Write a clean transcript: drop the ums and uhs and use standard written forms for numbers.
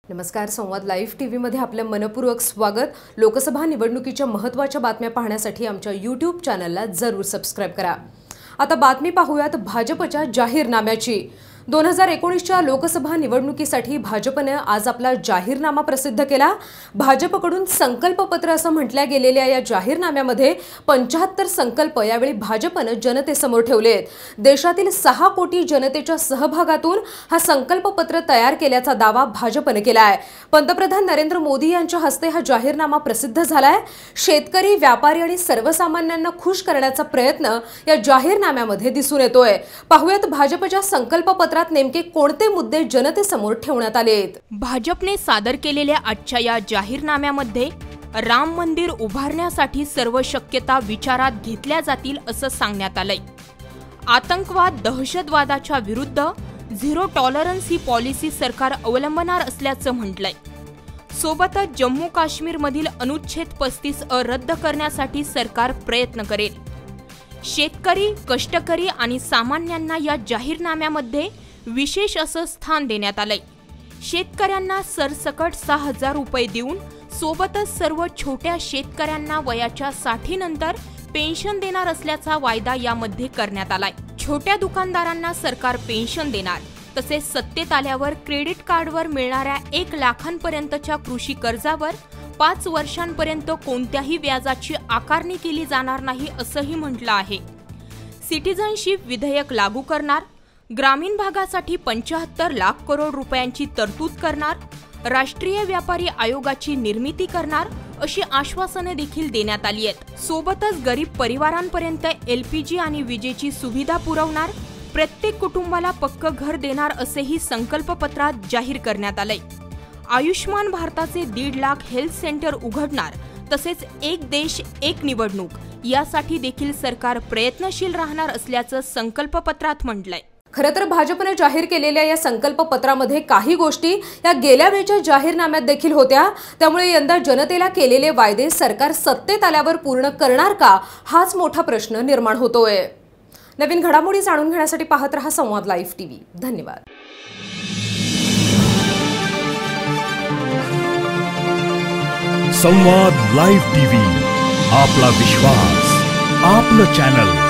नमस्कार. संवाद live TV मध्ये आपले मनपूर्वक स्वागत. लोकसभा निवडणुकीच्या महत्त्वाच्या बातम्या पाहण्यासाठी आमच्या YouTube चॅनलला जरूर सबस्क्राइब करा. आता बातमी पाहूयात भाजपच्या जाहीरनाम्याची. 2019च्या लोकसभा निवडणुकीसाठी भाजपने आज आपला जाहीरनामा प्रसिद्ध केला. भाजपकडून संकल्पपत्र असं म्हटल्या गेलेल्या या जाहीरनाम्यामध्ये 75 संकल्प यावेळी भाजपने जनतेसमोर ठेवलेत. देशातील 6 कोटी जनतेच्या सहभागातून हा संकल्पपत्र तयार केल्याचा दावा भाजपने केलाय. पंतप्रधान नरेंद्र मोदी यांच्या हस्ते हा जाहीरनामा प्रसिद्ध झालाय. शेतकरी, व्यापारी आणि सर्वसामान्यांना खुश करण्याचा प्रयत्न या जाहीरनाम्यामध्ये दिसून येतोय. पाहूयात भाजपच्या संकल्पपत्रात नेमके कोणते मुद्दे जनतेसमोर ठेवण्यात आलेत. भाजपने सादर केलेल्या आजच्या या जाहीरनाम्यामध्ये राम मंदिर उभारण्यासाठी सर्व शक्यता विचारात घेतल्या जातील असं सांगण्यात आलंय. आतंकवाद, दहशतवादाच्या विरुद्ध झिरो टॉलरन्स ही पॉलिसी सरकार अवलंबणार असल्याचं म्हटलंय. सोबतच जम्मू काश्मीर मधील अनुच्छेद 35 रद्द करण्यासाठी सरकार प्रयत्न करेल. शेतकरी, कष्टकरी आणि सामान्यांना या जाहीरनाम्यामध्ये विशेष असं स्थान देण्यात आलंय. शेतकऱ्यांना सरसकट 6,000 रुपये देऊन सोबतच सर्व छोट्या शेतकऱ्यांना वयाच्या 60 नंतर पेन्शन देणार असल्याचा वायदा यामध्ये करण्यात आलाय. छोट्या दुकानदारांना सरकार पेन्शन देणार. तसेच सत्तेत आल्यावर क्रेडिट कार्डवर मिळणाऱ्या 1 लाखांपर्यंतच्या कृषी कर्जावर 5 वर्षांपर्यंत कोणत्याही व्याजाची आकारणी केली जाणार नाही असंही म्हटलं आहे. सिटिझनशिप विधेयक लागू करणार. ग्रामीण भागासाठी 75 लाख करोड रुपयांची तरतूद करणार. राष्ट्रीय व्यापारी आयोगाची निर्मिती करणार अशी आश्वासने देखील देण्यात आली आहेत. सोबतच गरीब परिवारांपर्यंत LPG आणि विजेची सुविधा पुरवणार. प्रत्येक कुटुंबाला पक्कं घर देणार असेही संकल्पपत्रात जाहीर करण्यात आलंय. आयुष्मान भारताचे 1.5 लाख हेल्थ सेंटर उघडणार. तसेच एक देश एक निवडणूक यासाठी देखील सरकार प्रयत्नशील राहणार असल्याचं संकल्पपत्रात म्हटलंय. खरं तर भाजपने जाहीर केलेल्या या संकल्पपत्रामध्ये काही गोष्टी या गेल्या वेळच्या जाहीरनाम्यात देखील होत्या. त्यामुळे यंदा जनतेला केलेले वायदे सरकार सत्तेत आल्यावर पूर्ण करणार का, हाच मोठा प्रश्न निर्माण होतोय. नवीन घडामोडी जाणून घेण्यासाठी पाहत रहा संवाद लाईव्ह टीव्ही. धन्यवाद. संवाद लाईव्ह टीव्ही, आपला विश्वास, आपलं चॅनल.